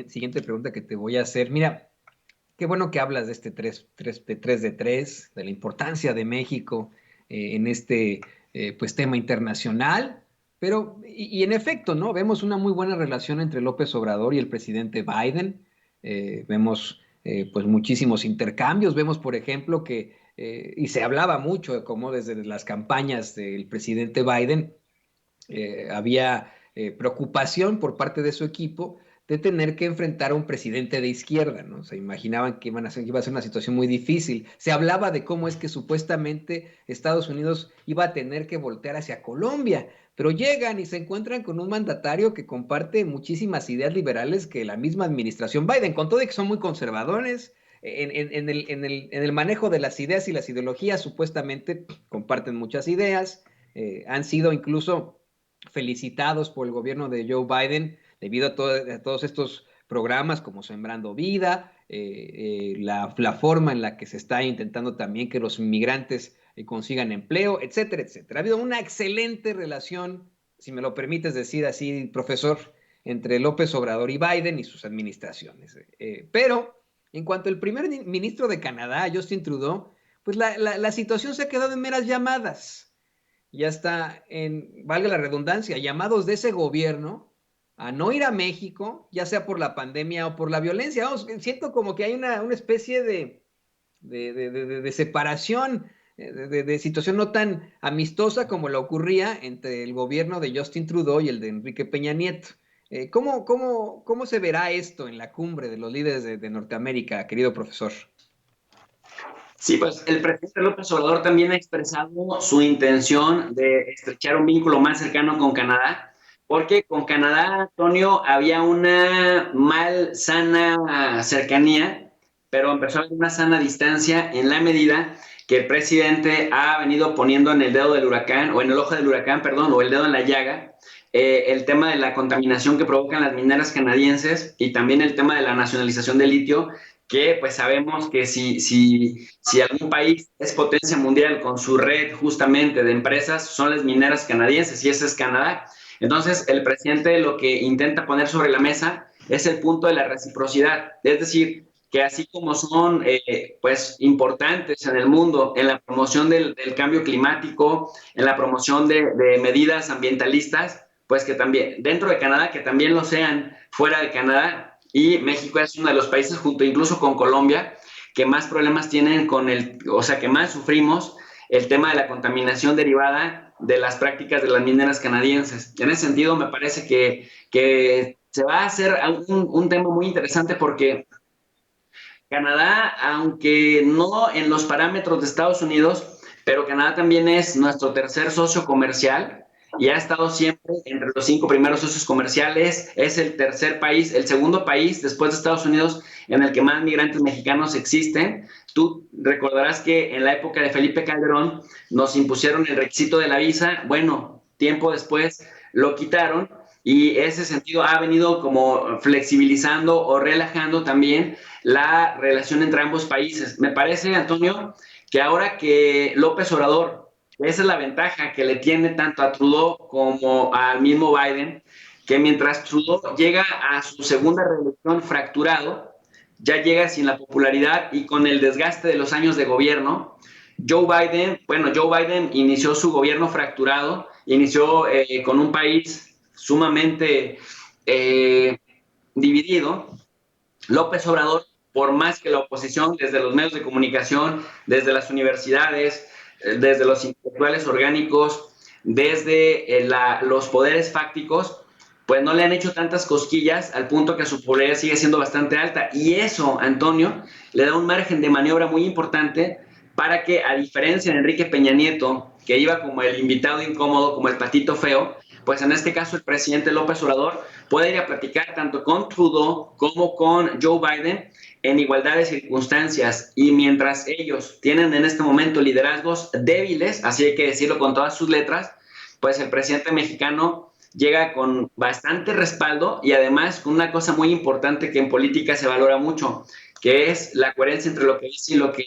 Siguiente pregunta que te voy a hacer. Mira, qué bueno que hablas de este 3 de 3, de la importancia de México en este pues, tema internacional, pero, y en efecto, ¿no? Vemos una muy buena relación entre López Obrador y el presidente Biden. Vemos pues muchísimos intercambios. Vemos, por ejemplo, y se hablaba mucho de cómo desde las campañas del presidente Biden había preocupación por parte de su equipo de tener que enfrentar a un presidente de izquierda, ¿no? Se imaginaban que iba a ser una situación muy difícil. Se hablaba de cómo es que supuestamente Estados Unidos iba a tener que voltear hacia Colombia, pero llegan y se encuentran con un mandatario que comparte muchísimas ideas liberales que la misma administración Biden, con todo de que son muy conservadores. En el manejo de las ideas y las ideologías, supuestamente comparten muchas ideas, han sido incluso felicitados por el gobierno de Joe Biden debido a todos estos programas como Sembrando Vida, la forma en la que se está intentando también que los inmigrantes consigan empleo, etcétera, etcétera. Ha habido una excelente relación, si me lo permites decir así, profesor, entre López Obrador y Biden y sus administraciones. Pero en cuanto al primer ministro de Canadá, Justin Trudeau, pues la situación se ha quedado en meras llamadas. Ya está valga la redundancia, llamados de ese gobierno a no ir a México, ya sea por la pandemia o por la violencia. Vamos, siento como que hay una especie de separación, de situación no tan amistosa como la ocurría entre el gobierno de Justin Trudeau y el de Enrique Peña Nieto. ¿Cómo se verá esto en la cumbre de los líderes de Norteamérica, querido profesor? Sí, pues el presidente López Obrador también ha expresado su intención de estrechar un vínculo más cercano con Canadá, porque con Canadá, Antonio, había una sana cercanía, pero empezó a haber una sana distancia en la medida que el presidente ha venido poniendo en el dedo del huracán, o en el ojo del huracán, perdón, o el dedo en la llaga, el tema de la contaminación que provocan las mineras canadienses y también el tema de la nacionalización del litio, que pues sabemos que si algún país es potencia mundial con su red justamente de empresas, son las mineras canadienses y ese es Canadá. Entonces, el presidente lo que intenta poner sobre la mesa es el punto de la reciprocidad, es decir, que así como son pues importantes en el mundo en la promoción del cambio climático, en la promoción de medidas ambientalistas, pues que también dentro de Canadá, que también lo sean fuera de Canadá, y México es uno de los países, junto incluso con Colombia, que más problemas tienen o sea, que más sufrimos el tema de la contaminación derivada de las prácticas de las mineras canadienses. En ese sentido, me parece que se va a hacer un tema muy interesante porque Canadá, aunque no en los parámetros de Estados Unidos, pero Canadá también es nuestro tercer socio comercial y ha estado siempre entre los 5 primeros socios comerciales. Es el tercer país, el segundo país después de Estados Unidos en el que más migrantes mexicanos existen. Tú recordarás que en la época de Felipe Calderón nos impusieron el requisito de la visa. Bueno, tiempo después lo quitaron y ese sentido ha venido como flexibilizando o relajando también la relación entre ambos países. Me parece, Antonio, que ahora que López Obrador, esa es la ventaja que le tiene tanto a Trudeau como al mismo Biden, que mientras Trudeau llega a su segunda reelección fracturado, ya llega sin la popularidad y con el desgaste de los años de gobierno. Joe Biden inició su gobierno fracturado, inició con un país sumamente dividido. López Obrador, por más que la oposición, desde los medios de comunicación, desde las universidades, desde los intelectuales orgánicos, desde los poderes fácticos, pues no le han hecho tantas cosquillas al punto que su popularidad sigue siendo bastante alta. Y eso, Antonio, le da un margen de maniobra muy importante para que, a diferencia de Enrique Peña Nieto, que iba como el invitado incómodo, como el patito feo, pues en este caso el presidente López Obrador puede ir a platicar tanto con Trudeau como con Joe Biden en igualdad de circunstancias y mientras ellos tienen en este momento liderazgos débiles, así hay que decirlo con todas sus letras, pues el presidente mexicano llega con bastante respaldo y además con una cosa muy importante que en política se valora mucho, que es la coherencia entre lo que dice y lo que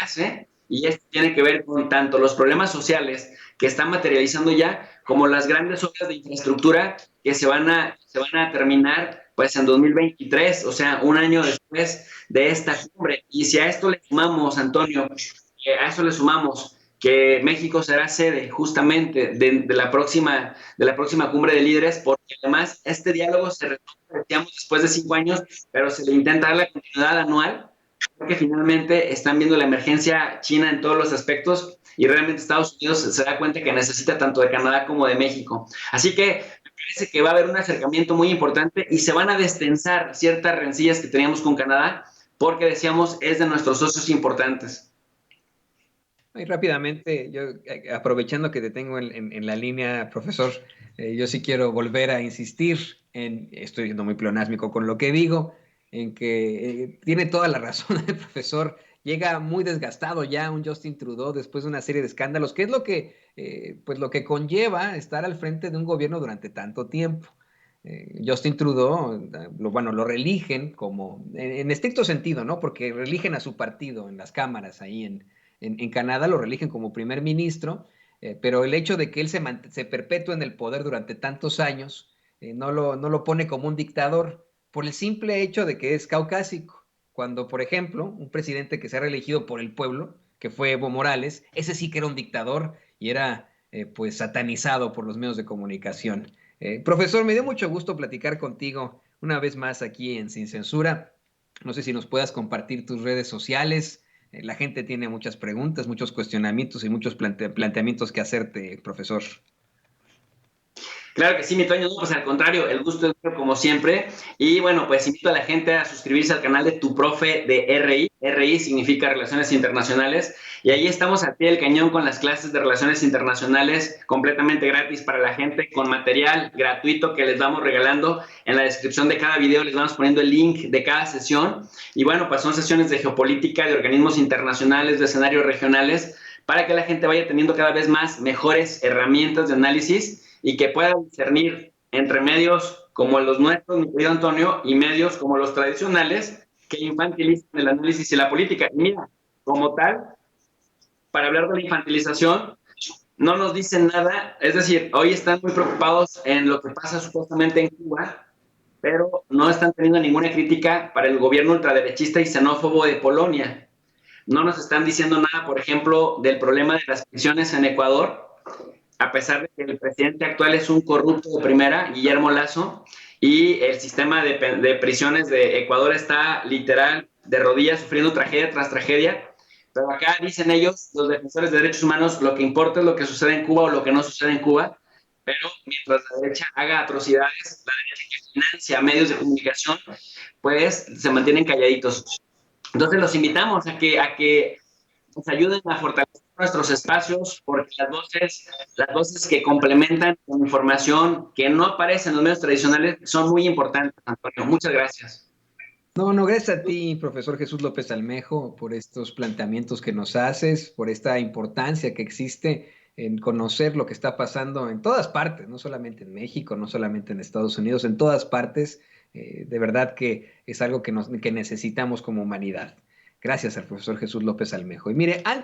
hace, y esto tiene que ver con tanto los problemas sociales que están materializando ya, como las grandes obras de infraestructura que se van a terminar pues en 2023, o sea, un año después de esta cumbre. Y si a esto le sumamos, Antonio, a eso le sumamos que México será sede justamente de la próxima cumbre de líderes, porque además este diálogo se retoma, decíamos, después de 5 años, pero se le intenta dar la continuidad anual, porque finalmente están viendo la emergencia china en todos los aspectos y realmente Estados Unidos se da cuenta que necesita tanto de Canadá como de México. Así que me parece que va a haber un acercamiento muy importante y se van a destensar ciertas rencillas que teníamos con Canadá, porque decíamos es de nuestros socios importantes. Y rápidamente, yo aprovechando que te tengo en la línea, profesor, yo sí quiero volver a insistir estoy siendo muy pleonásmico con lo que digo, en que tiene toda la razón el profesor, llega muy desgastado ya un Justin Trudeau después de una serie de escándalos, que es pues lo que conlleva estar al frente de un gobierno durante tanto tiempo. Justin Trudeau, bueno, lo reeligen como, en estricto sentido, ¿no? Porque reeligen a su partido en las cámaras ahí en Canadá, lo reeligen como primer ministro, pero el hecho de que él se perpetúe en el poder durante tantos años no lo pone como un dictador por el simple hecho de que es caucásico. Cuando, por ejemplo, un presidente que se ha reelegido por el pueblo, que fue Evo Morales, ese sí que era un dictador y era pues satanizado por los medios de comunicación. Profesor, me dio mucho gusto platicar contigo una vez más aquí en Sin Censura. No sé si nos puedas compartir tus redes sociales. La gente tiene muchas preguntas, muchos cuestionamientos y muchos planteamientos que hacerte, profesor. Claro que sí, mi Toño, no, pues al contrario, el gusto es mío como siempre. Y bueno, pues invito a la gente a suscribirse al canal de Tu Profe de RI. RI significa Relaciones Internacionales. Y ahí estamos al pie del cañón con las clases de Relaciones Internacionales completamente gratis para la gente, con material gratuito que les vamos regalando. En la descripción de cada video les vamos poniendo el link de cada sesión. Y bueno, pues son sesiones de geopolítica, de organismos internacionales, de escenarios regionales, para que la gente vaya teniendo cada vez más mejores herramientas de análisis y que pueda discernir entre medios como los nuestros, mi querido Antonio, y medios como los tradicionales que infantilizan el análisis y la política. Y mira, como tal, para hablar de la infantilización, no nos dicen nada, es decir, hoy están muy preocupados en lo que pasa supuestamente en Cuba, pero no están teniendo ninguna crítica para el gobierno ultraderechista y xenófobo de Polonia. No nos están diciendo nada, por ejemplo, del problema de las prisiones en Ecuador, a pesar de que el presidente actual es un corrupto de primera, Guillermo Lazo, y el sistema de prisiones de Ecuador está literal de rodillas sufriendo tragedia tras tragedia. Pero acá dicen ellos, los defensores de derechos humanos, lo que importa es lo que sucede en Cuba o lo que no sucede en Cuba, pero mientras la derecha haga atrocidades, la derecha que financia medios de comunicación, pues se mantienen calladitos. Entonces los invitamos a que nos ayuden a fortalecer nuestros espacios, porque las voces que complementan con información que no aparece en los medios tradicionales son muy importantes, Antonio. Muchas gracias. No, no, gracias a ti, profesor Jesús López Almejo, por estos planteamientos que nos haces, por esta importancia que existe en conocer lo que está pasando en todas partes, no solamente en México, no solamente en Estados Unidos, en todas partes. De verdad que es algo que necesitamos como humanidad. Gracias al profesor Jesús López Almejo. Y mire,